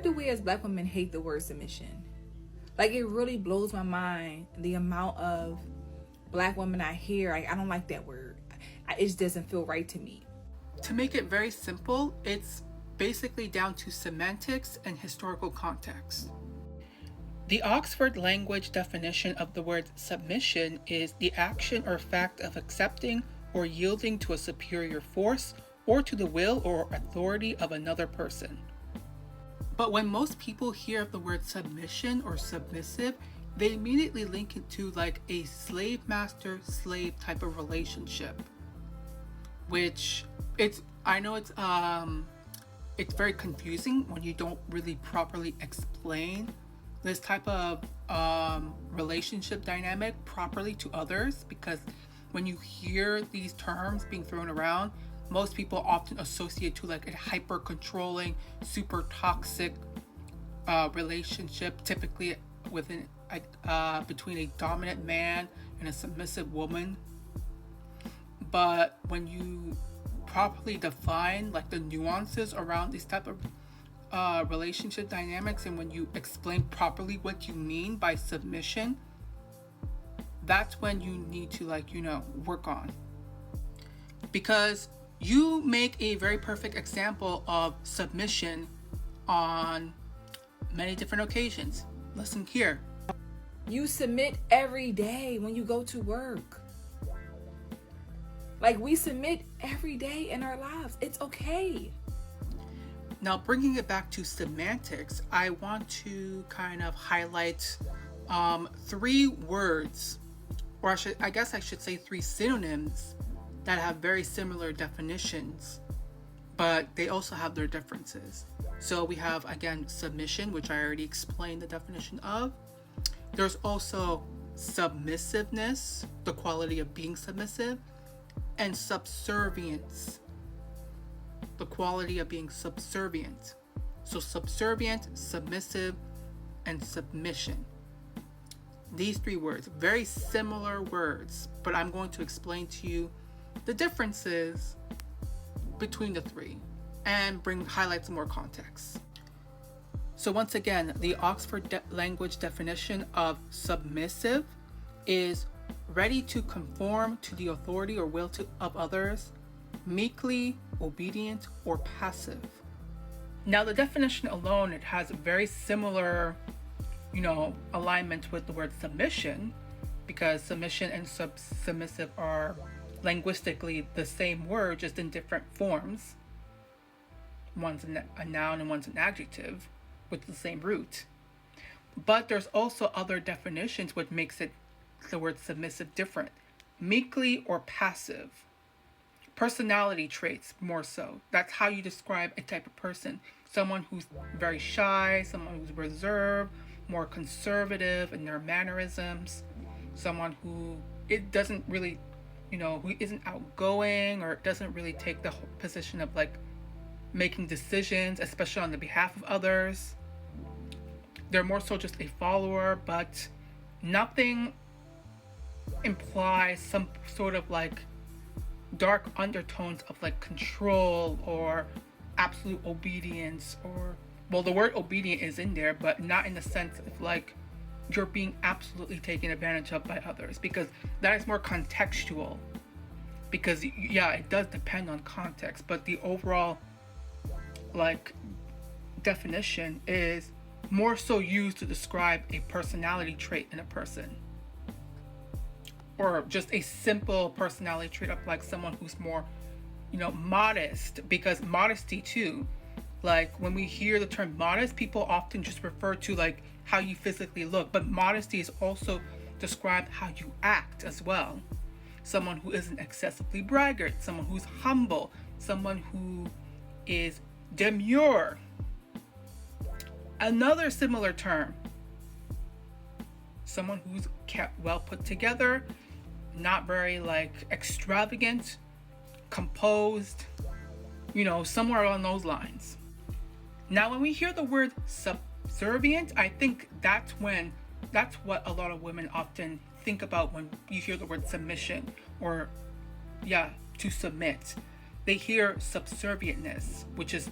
why do we as Black women hate the word submission? Like, it really blows my mind the amount of Black women I hear. I don't like that word. It just doesn't feel right to me. To make it very simple, it's basically down to semantics and historical context. The Oxford Language definition of the word submission is the action or fact of accepting or yielding to a superior force or to the will or authority of another person. But when most people hear of the word submission or submissive, they immediately link it to like a slave master slave type of relationship, which I know it's very confusing when you don't really properly explain this type of relationship dynamic properly to others, because when you hear these terms being thrown around, most people often associate to like a hyper controlling, super toxic relationship, typically between a dominant man and a submissive woman. But when you properly define like the nuances around these type of relationship dynamics, and when you explain properly what you mean by submission, that's when you need to work on. Because you make a very perfect example of submission on many different occasions. Listen here. You submit every day when you go to work. Like, we submit every day in our lives. It's okay. Now, bringing it back to semantics, I want to kind of highlight 3 words, or I guess I should say 3 synonyms that have very similar definitions, but they also have their differences. So we have, again, submission, which I already explained the definition of. There's also submissiveness, the quality of being submissive, and subservience, the quality of being subservient. So subservient, submissive, and submission. These 3 words, very similar words, but I'm going to explain to you the differences between the 3 and highlight some more context. So once again, the Oxford Language definition of submissive is ready to conform to the authority or will of others, meekly obedient or passive. Now, the definition alone, it has a very similar, alignment with the word submission, because submission and submissive are linguistically the same word, just in different forms. One's a noun and one's an adjective with the same root. But there's also other definitions which makes it the word submissive different. Meekly or passive. Personality traits, more so. That's how you describe a type of person. Someone who's very shy, someone who's reserved, more conservative in their mannerisms, someone who it doesn't really, who isn't outgoing or doesn't really take the position of like making decisions, especially on the behalf of others. They're more so just a follower, but nothing implies some sort of like dark undertones of like control or absolute obedience, or the word obedient is in there, but not in the sense of like you're being absolutely taken advantage of by others, because that is more contextual, because it does depend on context, but the overall like definition is more so used to describe a personality trait in a person, or just a simple personality trait of like someone who's more modest, because modesty too, like when we hear the term modest, people often just refer to like how you physically look, but modesty is also described how you act as well. Someone who isn't excessively braggart, someone who's humble, someone who is demure. Another similar term, someone who's kept well put together, not very like extravagant, composed, somewhere along those lines. Now, when we hear the word subservient, I think that's what a lot of women often think about when you hear the word submission, or to submit. They hear subservientness, which is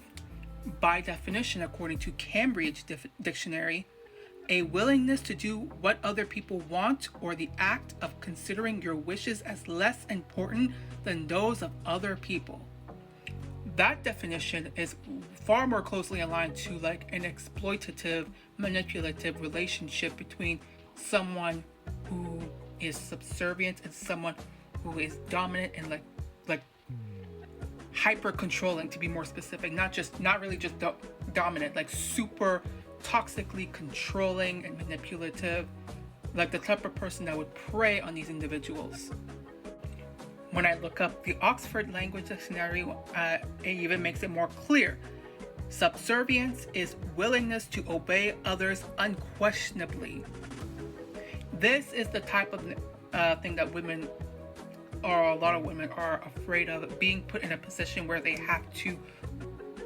By definition, according to Cambridge Dictionary, a willingness to do what other people want or the act of considering your wishes as less important than those of other people. That definition is far more closely aligned to like an exploitative, manipulative relationship between someone who is subservient and someone who is dominant and like hyper controlling, to be more specific. Not really just dominant, like super toxically controlling and manipulative, like the type of person that would prey on these individuals. When I look up the Oxford Language Dictionary, it even makes it more clear. Subservience is willingness to obey others unquestionably. This is the type of thing that women, or a lot of women, are afraid of, being put in a position where they have to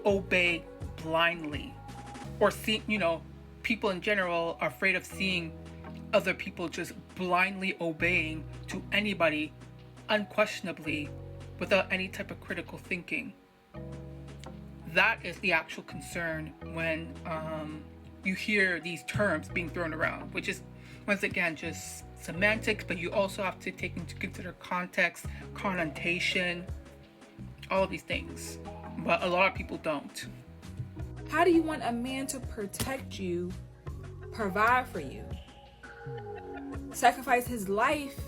obey blindly. Or see, people in general are afraid of seeing other people just blindly obeying to anybody unquestionably without any type of critical thinking. That is the actual concern when you hear these terms being thrown around, which is, once again, just semantics, but you also have to take into consider context, connotation, all of these things. But a lot of people don't. How do you want a man to protect you, provide for you, sacrifice his life,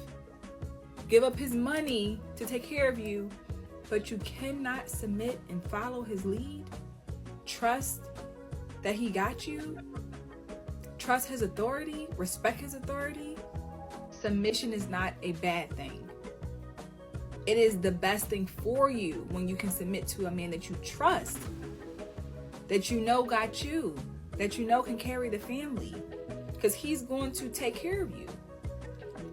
give up his money to take care of you, but you cannot submit and follow his lead? Trust that he got you? Trust his authority? Respect his authority? Submission is not a bad thing. It is the best thing for you when you can submit to a man that you trust, that you know got you, that you know can carry the family, because he's going to take care of you.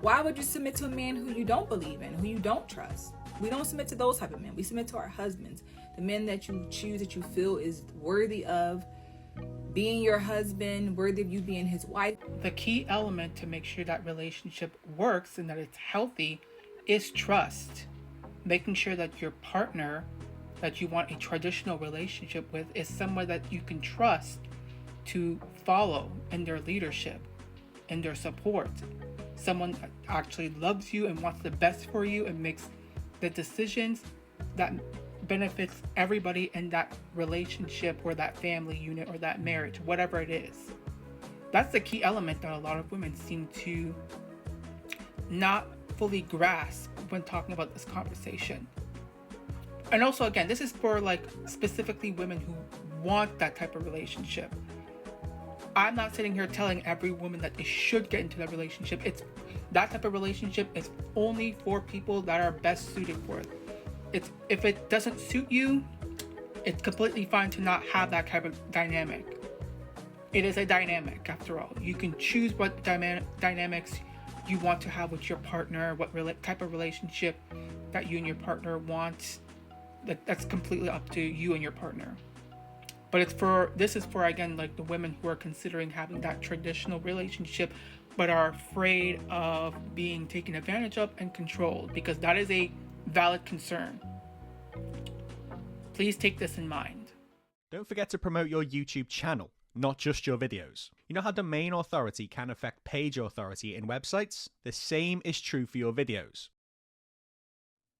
Why would you submit to a man who you don't believe in, who you don't trust? We don't submit to those type of men. We submit to our husbands, the men that you choose, that you feel is worthy of being your husband, worthy of you being his wife. The key element to make sure that relationship works and that it's healthy is trust. Making sure that your partner that you want a traditional relationship with is someone that you can trust to follow in their leadership, in their support. Someone that actually loves you and wants the best for you and makes the decisions that benefits everybody in that relationship or that family unit or that marriage, whatever it is. That's the key element that a lot of women seem to not fully grasp when talking about this conversation. And also, again, this is for like specifically women who want that type of relationship. I'm not sitting here telling every woman that they should get into that relationship. It's that type of relationship is only for people that are best suited for it. If it doesn't suit you, it's completely fine to not have that type of dynamic. It is a dynamic, after all. You can choose what dynamics you want to have with your partner, what type of relationship that you and your partner want. That's completely up to you and your partner. But this is for again, like the women who are considering having that traditional relationship but are afraid of being taken advantage of and controlled, because that is a valid concern. Please take this in mind. Don't forget to promote your YouTube channel, not just your videos. You know how domain authority can affect page authority in websites? The same is true for your videos.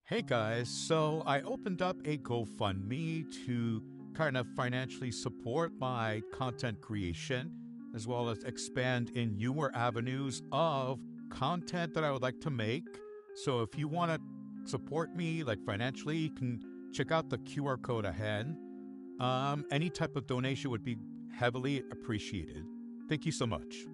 Hey guys, so I opened up a GoFundMe to kind of financially support my content creation, as well as expand in newer avenues of content that I would like to make. So if you want to support me like financially, you can check out the QR code ahead. Any type of donation would be heavily appreciated. Thank you so much.